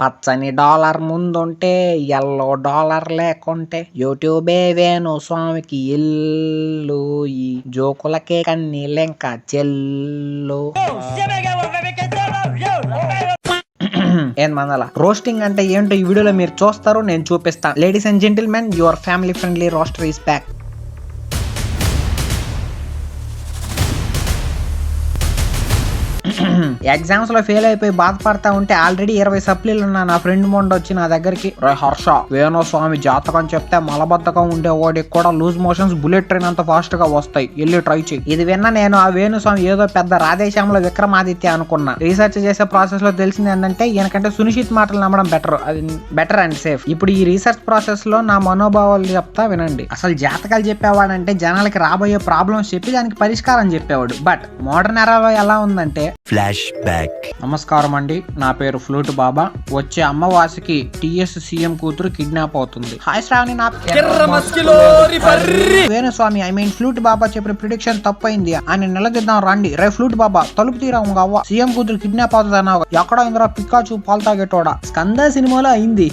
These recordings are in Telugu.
పచ్చని డాలర్ ముందుంటే ఎల్లో డాలర్ లేకుంటే యూట్యూబే వేణు స్వామికి ఇల్లు ఈ జోకులకే కన్నీళ్ళెంక చెల్లు ఏం మందల రోస్టింగ్ అంటే ఏంటో ఈ వీడియోలో మీరు చూస్తారు, నేను చూపిస్తాను. Ladies and gentlemen, your family friendly roster is back. Exams లో ఫెయిల్ అయిపోయి బాధపడతా ఉంటే ఆల్రెడీ 20 సప్లీలు ఉన్న నా ఫ్రెండ్ మొండ వచ్చి నా దగ్గరికి, హర్ష వేణుస్వామి జాతకం చెప్తే మలబద్ధకం ఉండే వాడికి కూడా లూజ్ మోషన్స్ బుల్లెట్ ట్రైన్ అంత ఫాస్ట్ గా వస్తాయి, వెళ్ళి ట్రై చేయి. ఇది విన్న నేను ఆ వేణుస్వామి ఏదో పెద్ద రాధేశ్యామలో విక్రమాదిత్య అనుకున్నా. రీసెర్చ్ చేసే ప్రాసెస్ లో తెలిసింది ఏంటంటే ఈయనకంటే సునిశ్చిత్ మాటలు నమ్మడం బెటర్ అండ్ సేఫ్. ఇప్పుడు ఈ రీసెర్చ్ ప్రాసెస్ లో నా మనోభావాలు చెప్తా వినండి. అసలు జాతకాలు చెప్పేవాడంటే జనాలకి రాబోయే ప్రాబ్లమ్స్ చెప్పి దానికి పరిష్కారం చెప్పేవాడు. బట్ మోడర్న్ ఎరాలో ఎలా ఉందంటే ఫ్లాష్ బ్యాక్. నమస్కారం అండి, నా పేరు ఫ్లూట్ బాబా. వచ్చే అమ్మవాసికి టిఎస్ సీఎం కూతురు కిడ్నాప్ అవుతుంది. హాయ్ శ్రావణి, నా వేణుస్వామి ఫ్లూట్ బాబా చెప్పిన ప్రిడిక్షన్ తప్పైంది అని నిలదీద్దాం రండి. రే ఫ్లూట్ బాబా తలుపు తీరా అవ్వ, సీఎం కూతురు కిడ్నాప్ అవుతుంది అన్నావు, ఎక్కడో ఇంద్రా పికాచు పాలు తాగేటోడా. స్కంద సినిమాలో అయింది.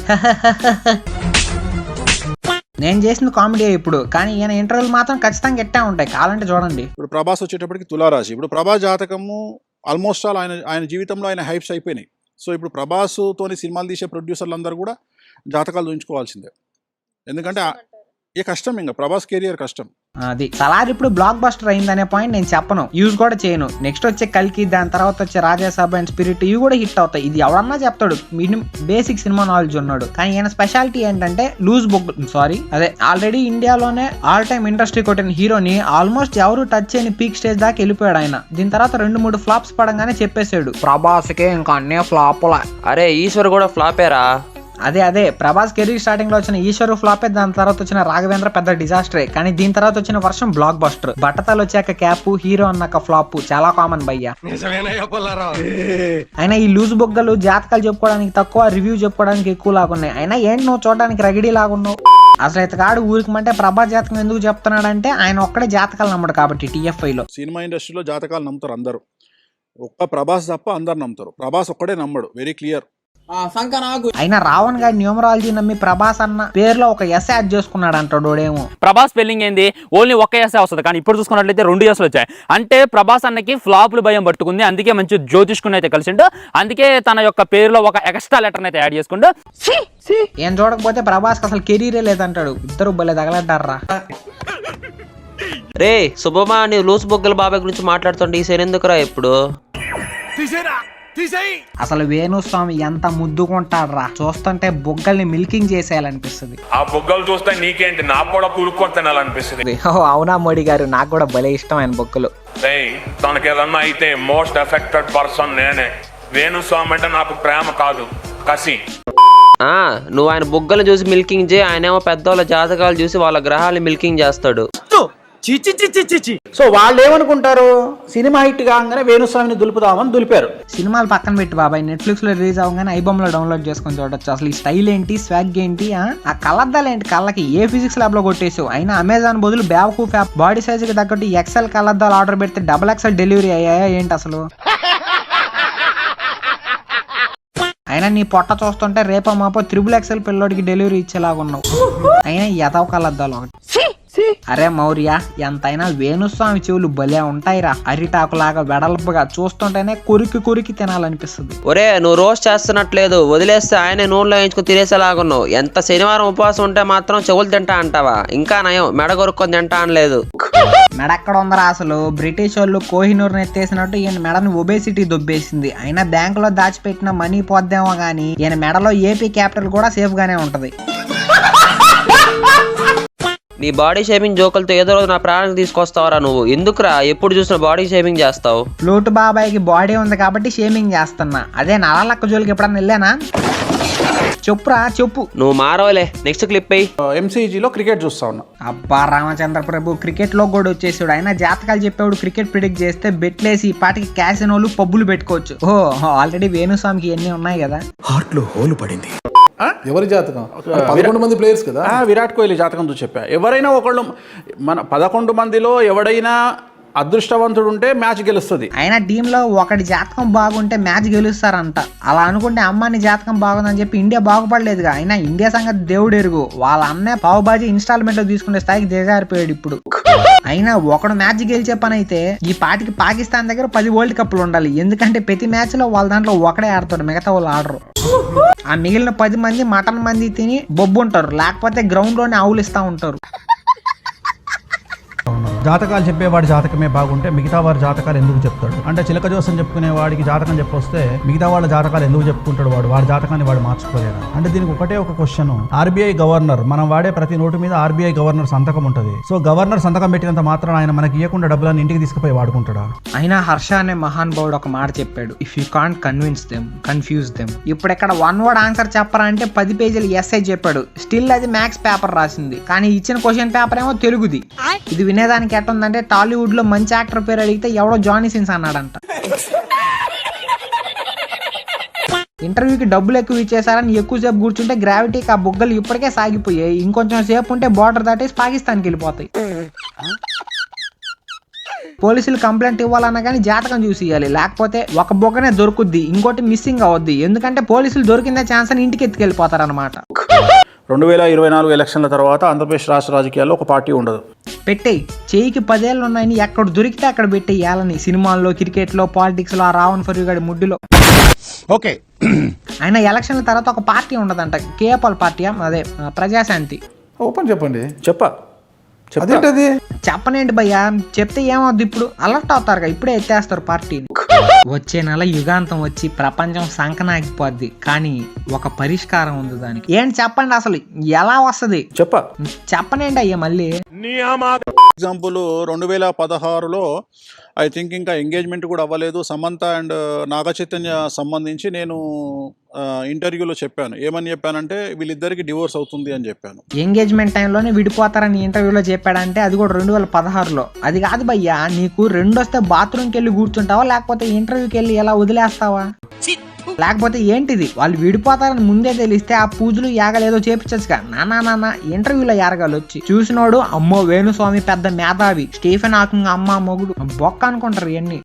నేను చేసిన కామెడీ ఇప్పుడు, కానీ ఈయన ఇంటర్వ్యూలు మాత్రం ఖచ్చితంగా ఎట్టా ఉంటాయి, కావాలంటే చూడండి. ఇప్పుడు ప్రభాస్ వచ్చేటప్పటికి తులారాశి. ఇప్పుడు ప్రభాస్ జాతకము ఆల్మోస్ట్ ఆల్ ఆయన జీవితంలో ఆయన హైప్స్ అయిపోయినాయి. సో ఇప్పుడు ప్రభాస్తోని సినిమాలు తీసే ప్రొడ్యూసర్లు అందరూ కూడా జాతకాలు చూయించుకోవాల్సిందే. ఎందుకంటే ఏ కష్టం, ఇంకా ప్రభాస్ కెరియర్ కష్టం. అది సలార్ ఇప్పుడు బ్లాక్ బస్టర్ అయిందనే పాయింట్ నేను చెప్పను, యూజ్ కూడా చేయను. నెక్స్ట్ వచ్చే కల్కి, దాని తర్వాత వచ్చే రాజాసాబ్ అండ్ స్పిరిట్, ఇవి కూడా హిట్ అవుతాయి. ఇది ఎవరన్నా చెప్తాడు, మినిమం బేసిక్ సినిమా నాలెడ్జ్ ఉన్నాడు. కానీ ఈయన స్పెషాలిటీ ఏంటంటే లూజ్ బుక్ ఆల్రెడీ ఇండియాలోనే ఆల్ టైమ్ ఇండస్ట్రీ కొట్టిన హీరోని ఆల్మోస్ట్ ఎవరు టచ్ చేయని పీక్ స్టేజ్ దాకా వెళ్ళిపోయాడు ఆయన. దీని తర్వాత 2-3 ఫ్లాప్స్ పడంగానే చెప్పేశాడు ప్రభాస్కే ఇంకా అన్నీ ఫ్లాప్లా. అరే ఈశ్వర్ కూడా ఫ్లాపేరా. అదే ప్రభాస్ కెరీర్ స్టార్టింగ్ లో వచ్చిన ఈశ్వరు ఫ్లాపే, దాని తర్వాత వచ్చిన రాఘవేంద్ర పెద్ద డిజాస్టరే. కానీ దీని తర్వాత వచ్చిన వర్షం బ్లాక్ బస్టర్. బట్టతలు వచ్చాక క్యాప్, హీరో అన్నాక ఫ్లాప్ చాలా కామన్ భయ్యా. అయినా ఈ లూజ్ బొగ్గలు జాతకాలు చెప్పుకోవడానికి తక్కువ, రివ్యూ చెప్పుకోవడానికి ఎక్కువ లాగున్నాయి. అయినా ఏంటి నువ్వు చూడడానికి రగిడీ లాగున్నావు. అసలు ఇతగాడు ఊరికమంటే ప్రభాస్ జాతకం ఎందుకు చెప్తున్నాడంటే ఆయన ఒక్కడే జాతకాలు నమ్మడు కాబట్టి. టీఎఫ్ఐ లో సినిమా ఇండస్ట్రీలో జాతకాలు నమ్ముతారు అందరూ, ఒక్క ప్రభాస్ తప్ప అందరు నమ్ముతారు. ప్రభాస్ ఒక్కడే నమ్మడు, వెరీ క్లియర్. అయినా రావణ్ గారి న్యూమరాలజీ నమ్మి ప్రభాస్ అన్న పేరులో ఒక ఎస్ యాడ్ చేసుకున్నాడు అంటాడేమో. ప్రభాస్ స్పెల్లింగ్ ఏంది, ఓన్లీ ఒక్క ఎస్ వస్తుంది, కానీ ఇప్పుడు చూసుకున్నట్లయితే 2 ఎస్లు వచ్చాయి. అంటే ప్రభాస్ అన్నకి ఫ్లాపులు భయం పట్టుకుంది, అందుకే మంచి జ్యోతిష్కుని అయితే కలిసిండు. అందుకే తన యొక్క పేరులో ఒక ఎక్స్ట్రా లెటర్ అయితే యాడ్ చేసుకుంటూ. ఏం చూడకపోతే ప్రభాస్ అసలు కెరీరే లేదంటాడు. ఇద్దరు భలే తగలడ్డారా. రే శుభమా, నీ లూస్ బొగ్గల బాబాయ్ గురించి మాట్లాడుతుంటే ఈ సైన్ ఎందుకురా ఇప్పుడు. అసలు వేణుస్వామి ఎంత ముద్దుకుంటాడ్రా, చూస్తుంటే బొగ్గల్ని మిల్కింగ్ చేసేయాలనిపిస్తుంది. ఆ బొగ్గలు చూస్తే నీకేంటి, నాకు కూడా పులుక్కొని తినాలనిపిస్తుంది. అవునా మోడీ గారు, నాకు కూడా భలే ఇష్టం ఆయన బొగ్గలు. తనకి ఏదన్నా అయితే మోస్ట్ ఎఫెక్టెడ్ పర్సన్ నేనే. వేణుస్వామి అంటే నాకు ప్రేమ కాదు, కసి. నువ్వు ఆయన బొగ్గలు చూసి మిల్కింగ్ చేయి, ఆయనేమో పెద్దవాళ్ళ జాతకాలు చూసి వాళ్ళ గ్రహాలు మిల్కింగ్ చేస్తాడు. సో వాళ్ళు ఏమనుకుంటారు, సినిమా హిట్ కాగానే వేణుస్వామిని దులుపుదామని దులిపారు. సినిమాలు పక్కన పెట్టి బాబాయ్, నెట్ఫ్లిక్స్ లో రిలీజ్ అవగానే ఐబొమ్మలో డౌన్లోడ్ చేసుకొని చూడొచ్చు. అసలు ఈ స్టైల్ ఏంటి, స్వాగ్ ఏంటి, ఆ కళ్ళద్దాలు ఏంటి, కళ్ళకి ఏ ఫిజిక్స్ ల్యాబ్ లో కొట్టేసావు. అయినా అమెజాన్ బదులు బేవకూఫ్ యాప్ బాడీ సైజ్ కి తగ్గట్టు ఎక్సెల్ కళ్ళద్దాలు ఆర్డర్ పెడితే XXL డెలివరీ అయ్యాయా ఏంటి అసలు. అయినా నీ పొట్ట చూస్తుంటే రేపో మాపో XXL పిల్లోడికి డెలివరీ ఇచ్చేలాగున్నావు. అయినా ఎదవ కళ్ళద్దాలు ఒకటి. అరే మౌర్య, ఎంతైనా వేణుస్వామి చెవులు భలే ఉంటాయిరా, అరిటాకులాగా వెడల్పుగా, చూస్తుంటేనే కొరికి తినాలనిపిస్తుంది. ఒరే నువ్వు రోజు చేస్తున్నట్లేదు, వదిలేస్తే ఆయన నూనెలో వేయించుకుని తినేసేలాగున్నావు. ఎంత శనివారం ఉపవాసం ఉంటే మాత్రం చెవులు తింటా అంటావా, ఇంకా నయం మెడ కొరుక్కొని తింటా అనలేదు. మెడెక్కడ ఉందరా అసలు, బ్రిటిష్ వాళ్ళు కోహినూర్ ఎత్తేసినట్టు ఈయన మెడని ఒబేసిటీ దొబ్బేసింది. అయినా బ్యాంకులో దాచిపెట్టిన మనీ పోద్దేమో గానీ ఈయన మెడలో ఏపీ క్యాపిటల్ కూడా సేఫ్ గానే ఉంటది. నీ బాడీ షేమింగ్ జోకులతో ఏదో రోజు నా ప్రాణానికి తీసుకొస్తావరా నువ్వు. ఎందుకురా ఎప్పుడు చూసిన బాడీ షేమింగ్ చేస్తావు. ఫ్లూట్ బాబాయ్కి బాడీ ఉంది కాబట్టి షేమింగ్ చేస్తున్నా. అదే నల్లక్క జోలికి ఎప్పుడన్నా వెళ్ళానా చెప్పురా చెప్పు. నువ్వు మారవలే, నెక్స్ట్ క్లిప్ అయ్యి. ఎంసీజీలో క్రికెట్ చూస్తా ఉన్నా. అబ్బా రామచంద్ర ప్రభు, క్రికెట్ లో కూడా వచ్చేసాడు. అయినా జాతకాలు చెప్పేవాడు క్రికెట్ ప్రిడిక్ట్ చేస్తే బెట్లేసి ఈ పాటికి క్యాసినోలు పబ్బులు పెట్టుకోవచ్చు. ఆల్రెడీ వేణుస్వామికి ఎన్ని ఉన్నాయి కదా. హార్ట్ లో హోలు పడింది. ఎవరి జాతకం? 11 మంది ప్లేయర్స్ కదా. విరాట్ కోహ్లీ జాతకం చూసి చెప్పా. ఎవరైనా ఒకళ్ళు, మన 11 మందిలో ఎవడైనా అదృష్టవంతుడు ఉంటే మ్యాచ్ గెలుస్తుంది. అయినా టీంలో ఒకటి జాతకం బాగుంటే మ్యాచ్ గెలుస్తారంట. అలా అనుకుంటే అమ్మాని జాతకం బాగుందని చెప్పి ఇండియా బాగుపడలేదుగా. అయినా ఇండియా సంగతి దేవుడు ఎరుగు. వాళ్ళ అన్నే పావుబాజీ ఇన్స్టాల్మెంట్ తీసుకునే స్థాయికి దిగజారిపోయాడు ఇప్పుడు. అయినా ఒకడు మ్యాచ్ గెలిచే పని అయితే ఈ పాటికి పాకిస్తాన్ దగ్గర 10 వరల్డ్ కప్లు ఉండాలి. ఎందుకంటే ప్రతి మ్యాచ్ లో వాళ్ళ దాంట్లో ఒకడే ఆడతాడు, మిగతా వాళ్ళు ఆడరు. ఆ మిగిలిన 10 మంది మటన్ మంది తిని బొబ్బుంటారు, లేకపోతే గ్రౌండ్ లోనే ఆవులిస్తా ఉంటారు. జాతకాలు చెప్పేవాడి జాతకమే బాగుంటే మిగతా వారి జాతకాలు ఎందుకు చెప్తాడు? అంటే చిలక జోసం చెప్పుకునే వాడికి జాతకం చెప్పొస్తే మిగతా వాళ్ళ జాతకాలు ఎందుకు చెప్పుకుంటాడు? వాడి జాతకాన్ని వాడు మార్చుకోలేడు. అంటే దీనికి ఒకటే ఒక క్వశ్చన్. ఆర్బీఐ గవర్నర్, మనం వాడే ప్రతి నోటు మీద ఆర్బీఐ గవర్నర్ సంతకం ఉంటుంది. సో గవర్నర్ సంతకం పెట్టినంత మాత్రం ఆయన మనకి ఇవ్వకుండా డబ్బులను ఇంటికి తీసుకుపోయి వాడుకుంటాడా? అయినా హర్ష అనే మహానుభావుడు ఒక మాట చెప్పాడు, if you can't convince them confuse them. ఇప్పుడు ఇక్కడ 1 వర్డ్ ఆన్సర్ చెప్పరా అంటే 10 పేజీలు ఎస్ఐ చెప్పాడు. స్టిల్ అది మ్యాథ్స్ పేపర్ రాసింది, కానీ ఇచ్చిన క్వశ్చన్ పేపర్ ఏమో తెలుగుది. ఇది వినేదానికి ఎట్టుందంటే టాలీవుడ్ లో మంచి యాక్టర్ పేరు అడిగితే ఎవడో జానీ సిన్స్ అన్నాడంట. ఇంటర్వ్యూకి డబ్బులు ఎక్కువ ఇచ్చేసారని ఎక్కువసేపు కూర్చుంటే గ్రావిటీకి ఆ బుగ్గలు ఇప్పటికే సాగిపోయాయి. ఇంకొంచెం సేపు ఉంటే బార్డర్ దాటేసి పాకిస్తాన్కి వెళ్ళిపోతాయి. పోలీసులు కంప్లైంట్ ఇవ్వాలన్నా కానీ జాతకం చూసి ఇవ్వాలి, లేకపోతే ఒక బొగ్గనే దొరుకుద్ది, ఇంకోటి మిస్సింగ్ అవద్ది. ఎందుకంటే పోలీసులు దొరికిందే ఛాన్స్ అని ఇంటికి ఎత్తుకెళ్ళిపోతారు అనమాట. 2024 ఎలక్షన్ల తర్వాత ఆంధ్రప్రదేశ్ రాష్ట్ర రాజకీయాల్లో ఒక పార్టీ ఉండదు. పెట్టేయి, చేయికి 10 ఏళ్ళు ఉన్నాయని ఎక్కడ దొరికితే అక్కడ పెట్టేయాలని. సినిమాల్లో, క్రికెట్ లో, పాలిటిక్స్ లో, ఆ రావణ్ ఫర్యుగాడి ముడ్డులో. ఓకే, అయినా ఎలక్షన్ల తర్వాత ఒక పార్టీ ఉండదంట. కేపాల్ పార్టీ, అదే ప్రజాశాంతి. ఓపెన్ చెప్పండి. అదేంటది? చెప్పనేంటి భయ్యా, చెప్తే ఏమవుద్ది? ఇప్పుడు అలర్ట్ అవుతారుగా, ఇప్పుడే ఎత్తేస్తారు పార్టీని. వచ్చే నెల యుగాంతం వచ్చి ప్రపంచం సంకనాగిపోద్ది, కానీ ఒక పరిష్కారం ఉంది దానికి. ఏంటి చెప్పండి, అసలు ఎలా వస్తుంది? చెప్పనేంటి అయ్యా మళ్ళీ. ఎగ్జాంపుల్ 2016లో ఐ థింక్ ఇంకా ఎంగేజ్మెంట్ కూడా అవ్వలేదు. సమంత అండ్ నాగ చైతన్య సంబంధించి నేను ఇంటర్వ్యూలో చెప్పాను. ఏమని చెప్పానంటే వీళ్ళిద్దరికి డివోర్స్ అవుతుంది అని చెప్పాను. ఎంగేజ్మెంట్ టైంలోనే విడిపోతారని ఇంటర్వ్యూలో చెప్పాడంటే అది కూడా 2016లో. అది కాదు భయ్యా, నీకు 2 వస్తే బాత్రూమ్కి వెళ్ళి కూర్చుంటావా, లేకపోతే ఇంటర్వ్యూకి వెళ్ళి ఎలా వదిలేస్తావా? లేకపోతే ఏంటిది? వాళ్ళు విడిపోతారని ముందే తెలిస్తే ఆ పూజలు యాగలేదో చేపించచ్చుగా. నాన్న ఇంటర్వ్యూలో యారగాలు వచ్చి చూసినోడు అమ్మో వేణుస్వామి పెద్ద మేధావి, స్టీఫెన్ హాకింగ్ అమ్మ మొగుడు బొక్క అనుకుంటారు. ఇవన్నీ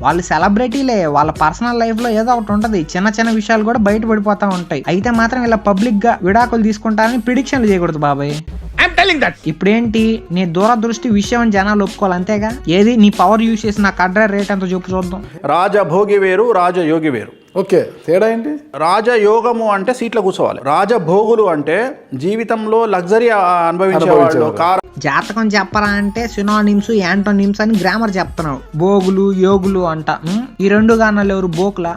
వాళ్ళు సెలబ్రిటీలే, వాళ్ళ పర్సనల్ లైఫ్ లో ఏదో ఒకటి ఉంటది. చిన్న చిన్న విషయాలు కూడా బయట పడిపోతా ఉంటాయి. అయితే మాత్రం ఇలా పబ్లిక్ గా విడాకులు తీసుకుంటారని ప్రిడిక్షన్లు చేయకూడదు బాబాయ్. ఇప్పుడేంటి నీ దూరదృష్టి విషయం అని జనాలు ఒప్పుకోవాలి, అంతేగా. ఏది నీ పవర్ యూజ్ చేసి నాకు అడ్రస్ రేట్ ఎంతో చెప్పు చూద్దాం. రాజభోగి వేరు, రాజయోగి వేరు. ఓకే, తేడా ఏంటి? రాజయోగము అంటే సీట్లో కూర్చోవాలి. రాజభోగులు అంటే జీవితంలో లగ్జరీ అనుభవించేవాళ్ళు. జాతకం చెప్పరా అంటే సినానిమ్స్, యాంటోనిమ్స్ అని గ్రామర్ చెప్తున్నావు. భోగులు, యోగులు అంట. ఈ 2 గానాలు ఎవరు? బోకులా.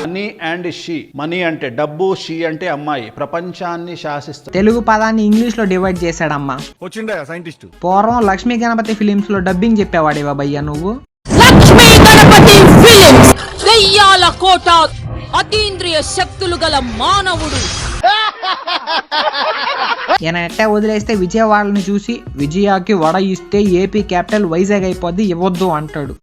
Money and she. మనీ అంటే డబ్బు, షీ అంటే అమ్మాయి. ప్రపంచాన్ని శాసిస్తారు. తెలుగు పదాన్ని ఇంగ్లీష్ లో డివైడ్ చేశాడమ్మా. వచ్చిండా సైంటిస్ట్. పూర్వం లక్ష్మీ గణపతి ఫిలిమ్స్ లో డబ్బింగ్ చెప్పేవాడివా భయ్యా నువ్వు? లక్ష్మీ గణపతి ఫిలిమ్స్, దెయ్యాల కోట, అతీంద్రియ శక్తులు గల మానవుడు. ఈయన ఎట్టా వదిలేస్తే విజయవాడని చూసి విజయాకి వడ ఇస్తే ఏపీ క్యాపిటల్ వైజాగ్ అయిపోద్ది, ఇవ్వద్దు అంటాడు.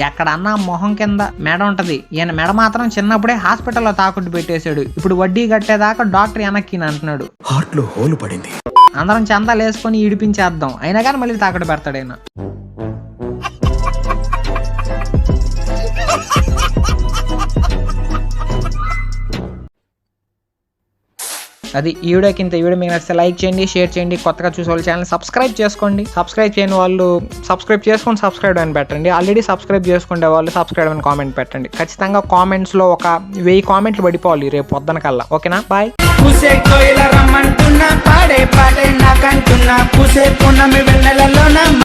ఎక్కడన్నా మొహం కింద మెడ ఉంటది. ఈయన మెడ మాత్రం చిన్నప్పుడే హాస్పిటల్లో తాకట్టు పెట్టేశాడు. ఇప్పుడు వడ్డీ కట్టేదాకా డాక్టర్ వెనక్కి అంటున్నాడు. హార్ట్ లో హోల్ పడింది. అందరం చందాలు వేసుకొని ఇడిపించేద్దాం, అయినా కానీ మళ్ళీ తాకట్టు పెడతాడు ఆయన. అది ఈ వీడియోకి ఇంత. ఈ వీడియో మీకు నచ్చితే లైక్ చేయండి, షేర్ చేయండి. కొత్తగా చూసే వాళ్ళు ఛానల్ సబ్స్క్రైబ్ చేసుకోండి. సబ్స్క్రైబ్ చేయని వాళ్ళు సబ్స్క్రైబ్ చేసుకొని సబ్స్క్రైబ్ అని పెట్టండి. ఆల్రెడీ సబ్స్క్రైబ్ చేసుకునే వాళ్ళు సబ్స్క్రైబ్ అని కామెంట్ పెట్టండి. ఖచ్చితంగా కామెంట్స్లో ఒక 1000 కామెంట్లు పడిపోవాలి రేపు పొద్దున కల్లా. ఓకేనా? బాయ్.